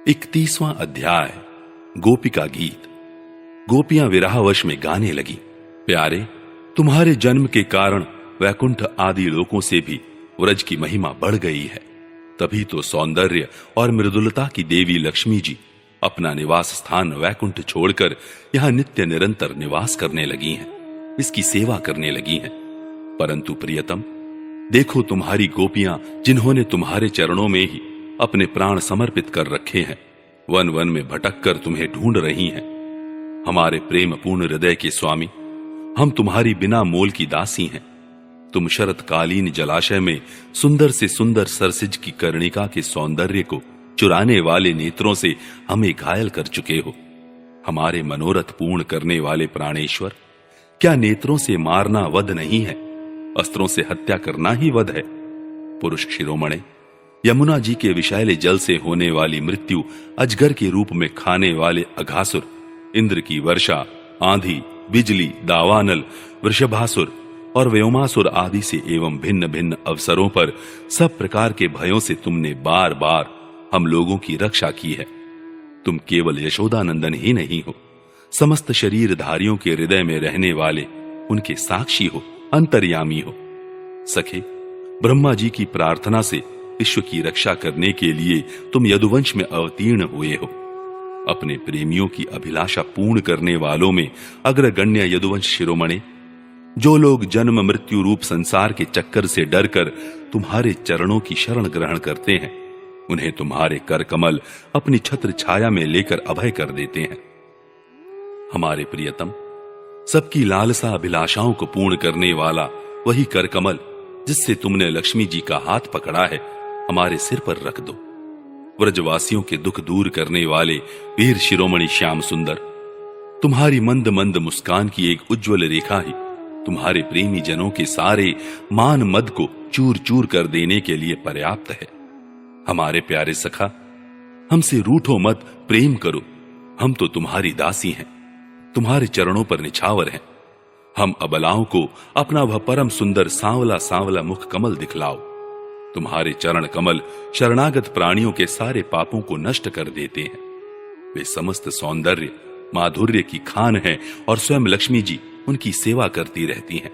31वां अध्याय। गोपिका गीत। गोपियां विरहवश में गाने लगी, प्यारे तुम्हारे जन्म के कारण वैकुंठ आदि लोकों से भी व्रज की महिमा बढ़ गई है। तभी तो सौंदर्य और मृदुलता की देवी लक्ष्मी जी अपना निवास स्थान वैकुंठ छोड़कर यहां नित्य निरंतर निवास करने लगी हैं, इसकी सेवा करने लगी हैं। परंतु प्रियतम, देखो तुम्हारी गोपियां जिन्होंने तुम्हारे चरणों में ही अपने प्राण समर्पित कर रखे हैं, वन वन में भटक कर तुम्हें ढूंढ रही हैं। हमारे प्रेम पूर्ण हृदय के स्वामी, हम तुम्हारी बिना मोल की दासी हैं। तुम शरतकालीन जलाशय में सुंदर से सुंदर सरसिज की कर्णिका के सौंदर्य को चुराने वाले नेत्रों से हमें घायल कर चुके हो। हमारे मनोरथ पूर्ण करने वाले प्राणेश्वर, क्या नेत्रों से मारना वध नहीं है? अस्त्रों से हत्या करना ही वध है। पुरुष शिरोमणे, यमुना जी के विषैले जल से होने वाली मृत्यु अजगर के रूप में खाने वाले अघासुर, इंद्र की वर्षा, आंधी, बिजली, दावानल, वृषभासुर और व्योमासुर आदि से एवं भिन्न भिन्न अवसरों पर सब प्रकार के भयों से तुमने बार बार हम लोगों की रक्षा की है। तुम केवल यशोदानंदन ही नहीं हो, समस्त शरीरधारियों के हृदय में रहने वाले उनके साक्षी हो, अंतर्यामी हो। सखे, ब्रह्मा जी की प्रार्थना से विश्व की रक्षा करने के लिए तुम यदुवंश में अवतीर्ण हुए हो। अपने प्रेमियों की अभिलाषा पूर्ण करने वालों में अग्रगण्य यदुवंश शिरोमणे, जो लोग जन्म मृत्यु रूप संसार के चक्कर से डरकर तुम्हारे चरणों की शरण ग्रहण करते हैं, उन्हें तुम्हारे कर कमल अपनी छत्र छाया में लेकर अभय कर देते हैं। हमारे प्रियतम, सबकी लालसा अभिलाषाओं को पूर्ण करने वाला वही कर कमल जिससे तुमने लक्ष्मी जी का हाथ पकड़ा है, हमारे सिर पर रख दो। व्रजवासियों के दुख दूर करने वाले वीर शिरोमणि श्याम सुंदर, तुम्हारी मंद मंद मुस्कान की एक उज्जवल रेखा ही तुम्हारे प्रेमी जनों के सारे मान मद को चूर चूर कर देने के लिए पर्याप्त है। हमारे प्यारे सखा, हमसे रूठो मत, प्रेम करो। हम तो तुम्हारी दासी हैं, तुम्हारे चरणों पर निछावर हैं। हम अबलाओं को अपना वह परम सुंदर सांवला सांवला मुख कमल दिखलाओ। तुम्हारे चरण कमल शरणागत प्राणियों के सारे पापों को नष्ट कर देते हैं। वे समस्त सौंदर्य माधुर्य की खान है और स्वयं लक्ष्मी जी उनकी सेवा करती रहती हैं।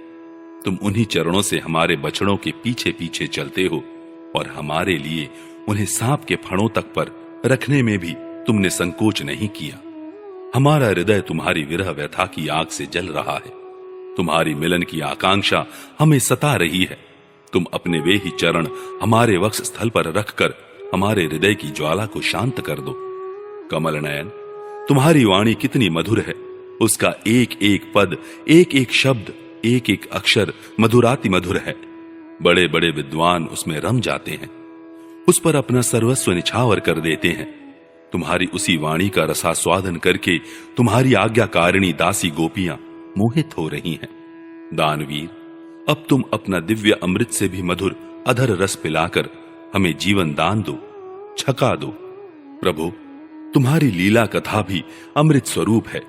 तुम उन्हीं चरणों से हमारे बछड़ों के पीछे पीछे चलते हो और हमारे लिए उन्हें सांप के फणों तक पर रखने में भी तुमने संकोच नहीं किया। हमारा हृदय तुम्हारी विरह व्यथा की आग से जल रहा है। तुम्हारी मिलन की आकांक्षा हमें सता रही है। तुम अपने वे ही चरण हमारे वक्ष स्थल पर रखकर हमारे हृदय की ज्वाला को शांत कर दो। कमल नयन, तुम्हारी वाणी कितनी मधुर है। उसका एक एक पद, एक एक शब्द, एक एक अक्षर मधुराति मधुर है। बड़े बड़े विद्वान उसमें रम जाते हैं, उस पर अपना सर्वस्व निछावर कर देते हैं। तुम्हारी उसी वाणी का रसास्वादन करके तुम्हारी आज्ञाकारिणी दासी गोपियां मोहित हो रही हैं। दानवीर, अब तुम अपना दिव्य अमृत से भी मधुर अधर रस पिलाकर हमें जीवन दान दो, छका दो। प्रभु, तुम्हारी लीला कथा भी अमृत स्वरूप है।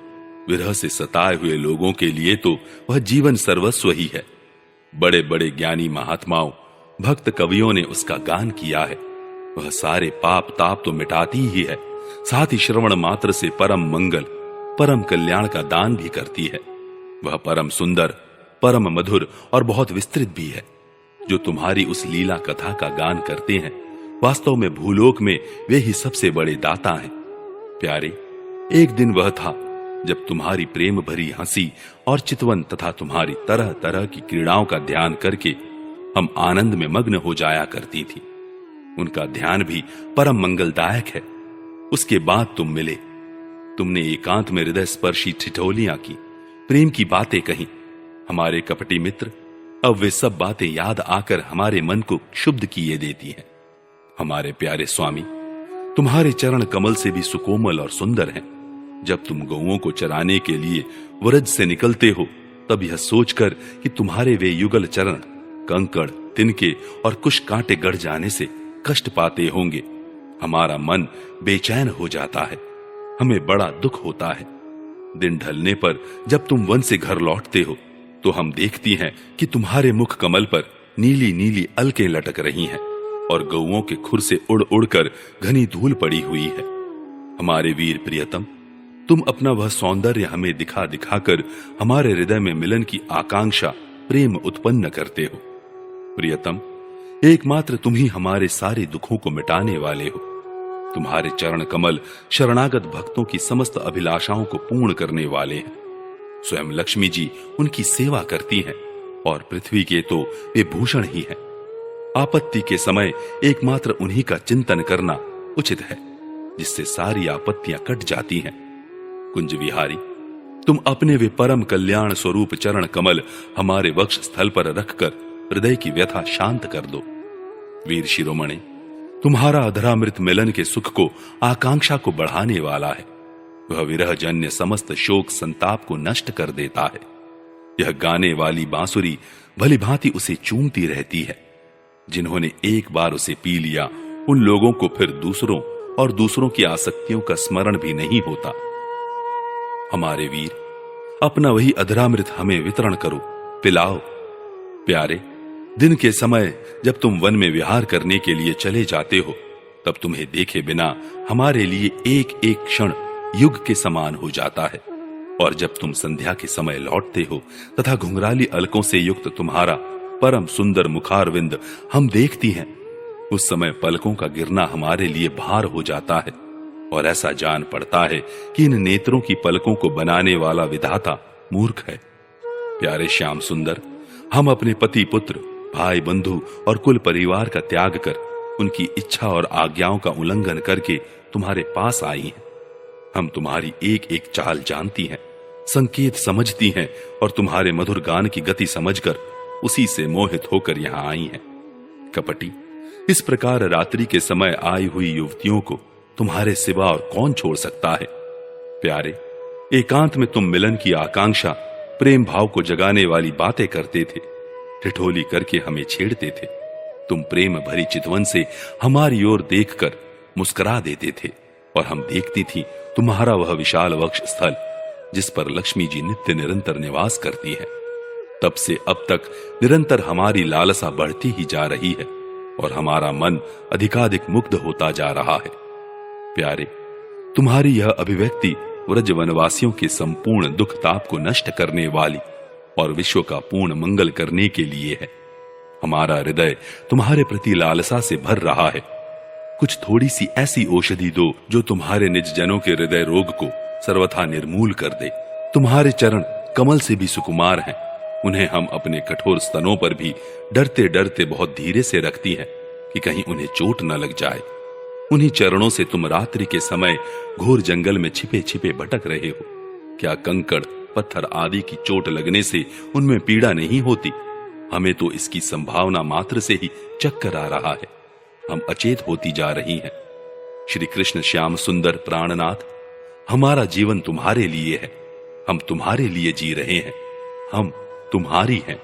विरह से सताए हुए लोगों के लिए तो वह जीवन सर्वस्व ही है। बड़े बड़े ज्ञानी महात्माओं, भक्त कवियों ने उसका गान किया है। वह सारे पाप ताप तो मिटाती ही है, साथ ही श्रवण मात्र से परम मंगल, परम कल्याण का दान भी करती है। वह परम सुंदर, परम मधुर और बहुत विस्तृत भी है। जो तुम्हारी उस लीला कथा का गान करते हैं, वास्तव में भूलोक में वे ही सबसे बड़े दाता हैं। प्यारे, एक दिन वह था जब तुम्हारी प्रेम भरी हंसी और चितवन तथा तुम्हारी तरह तरह की क्रीड़ाओं का ध्यान करके हम आनंद में मग्न हो जाया करती थी। उनका ध्यान भी परम मंगलदायक है। उसके बाद तुम मिले। तुमने एकांत में हृदय स्पर्शी ठिठोलियां की, प्रेम की बातें कही। हमारे कपटी मित्र, अब वे सब बातें याद आकर हमारे मन को क्षुब्ध किए देती हैं। हमारे प्यारे स्वामी, तुम्हारे चरण कमल से भी सुकोमल और सुंदर हैं। जब तुम गौओं को चराने के लिए व्रज से निकलते हो, तब यह सोचकर कि तुम्हारे वे युगल चरण कंकड़, तिनके और कुछ कांटे गढ़ जाने से कष्ट पाते होंगे, हमारा मन बेचैन हो जाता है। हमें बड़ा दुख होता है। दिन ढलने पर जब तुम वन से घर लौटते हो, तो हम देखती हैं कि तुम्हारे मुख कमल पर नीली नीली अलकें लटक रही हैं और गौओं के खुर से उड़ उड़कर घनी धूल पड़ी हुई है। हमारे वीर प्रियतम, तुम अपना वह सौंदर्य हमें दिखा दिखाकर हमारे हृदय में मिलन की आकांक्षा, प्रेम उत्पन्न करते हो। प्रियतम, एकमात्र तुम ही हमारे सारे दुखों को मिटाने वाले हो। तुम्हारे चरण कमल शरणागत भक्तों की समस्त अभिलाषाओं को पूर्ण करने वाले हैं। स्वयं लक्ष्मी जी उनकी सेवा करती हैं और पृथ्वी के तो वे भूषण ही हैं। आपत्ति के समय एकमात्र उन्हीं का चिंतन करना उचित है, जिससे सारी आपत्तियां कट जाती हैं। कुंज विहारी, तुम अपने वे परम कल्याण स्वरूप चरण कमल हमारे वक्ष स्थल पर रखकर हृदय की व्यथा शांत कर दो। वीर शिरोमणि, तुम्हारा अधरामृत मिलन के सुख को, आकांक्षा को बढ़ाने वाला है। वह विरह जन्य समस्त शोक संताप को नष्ट कर देता है। यह गाने वाली बांसुरी भली भांति उसे चूमती रहती है। जिन्होंने एक बार उसे पी लिया, उन लोगों को फिर दूसरों और दूसरों की आसक्तियों का स्मरण भी नहीं होता। हमारे वीर, अपना वही अधरामृत हमें वितरण करो, पिलाओ। प्यारे, दिन के समय जब तुम वन में विहार करने के लिए चले जाते हो, तब तुम्हें देखे बिना हमारे लिए एक एक क्षण युग के समान हो जाता है। और जब तुम संध्या के समय लौटते हो तथा घुंघराली अलकों से युक्त तुम्हारा परम सुंदर मुखारविंद हम देखती हैं, उस समय पलकों का गिरना हमारे लिए भार हो जाता है और ऐसा जान पड़ता है कि इन नेत्रों की पलकों को बनाने वाला विधाता मूर्ख है। प्यारे श्याम सुंदर, हम अपने पति पुत्र, भाई बंधु और कुल परिवार का त्याग कर, उनकी इच्छा और आज्ञाओं का उल्लंघन करके तुम्हारे पास आई हैं। हम तुम्हारी एक एक चाल जानती हैं, संकेत समझती हैं और तुम्हारे मधुर गान की गति समझकर उसी से मोहित होकर यहां आई हैं। कपटी, इस प्रकार रात्रि के समय आई हुई युवतियों को तुम्हारे सिवा और कौन छोड़ सकता है। प्यारे, एकांत में तुम मिलन की आकांक्षा, प्रेम भाव को जगाने वाली बातें करते थे, ठिठोली करके हमें छेड़ते थे। तुम प्रेम भरी चितवन से हमारी ओर देखकर मुस्कुरा देते थे और हम देखती थी तुम्हारा वह विशाल वक्ष स्थल, जिस पर लक्ष्मी जी नित्य निरंतर निवास करती है। तब से अब तक निरंतर हमारी लालसा बढ़ती ही जा रही है और हमारा मन अधिकाधिक मुग्ध होता जा रहा है। प्यारे, तुम्हारी यह अभिव्यक्ति व्रज वनवासियों के संपूर्ण दुख ताप को नष्ट करने वाली और विश्व का पूर्ण मंगल करने के लिए है। हमारा हृदय तुम्हारे प्रति लालसा से भर रहा है। कुछ थोड़ी सी ऐसी औषधि दो जो तुम्हारे निज जनों के हृदय रोग को सर्वथा निर्मूल कर दे। तुम्हारे चरण कमल से भी सुकुमार हैं। उन्हें हम अपने कठोर स्तनों पर भी डरते डरते बहुत धीरे से रखती हैं कि कहीं उन्हें चोट न लग जाए। उन्हीं चरणों से तुम रात्रि के समय घोर जंगल में छिपे छिपे भटक रहे हो। क्या कंकड़ पत्थर आदि की चोट लगने से उनमें पीड़ा नहीं होती? हमें तो इसकी संभावना मात्र से ही चक्कर आ रहा है। हम अचेत होती जा रही हैं। श्री कृष्ण श्याम सुंदर प्राणनाथ, हमारा जीवन तुम्हारे लिए है। हम तुम्हारे लिए जी रहे हैं। हम तुम्हारी हैं।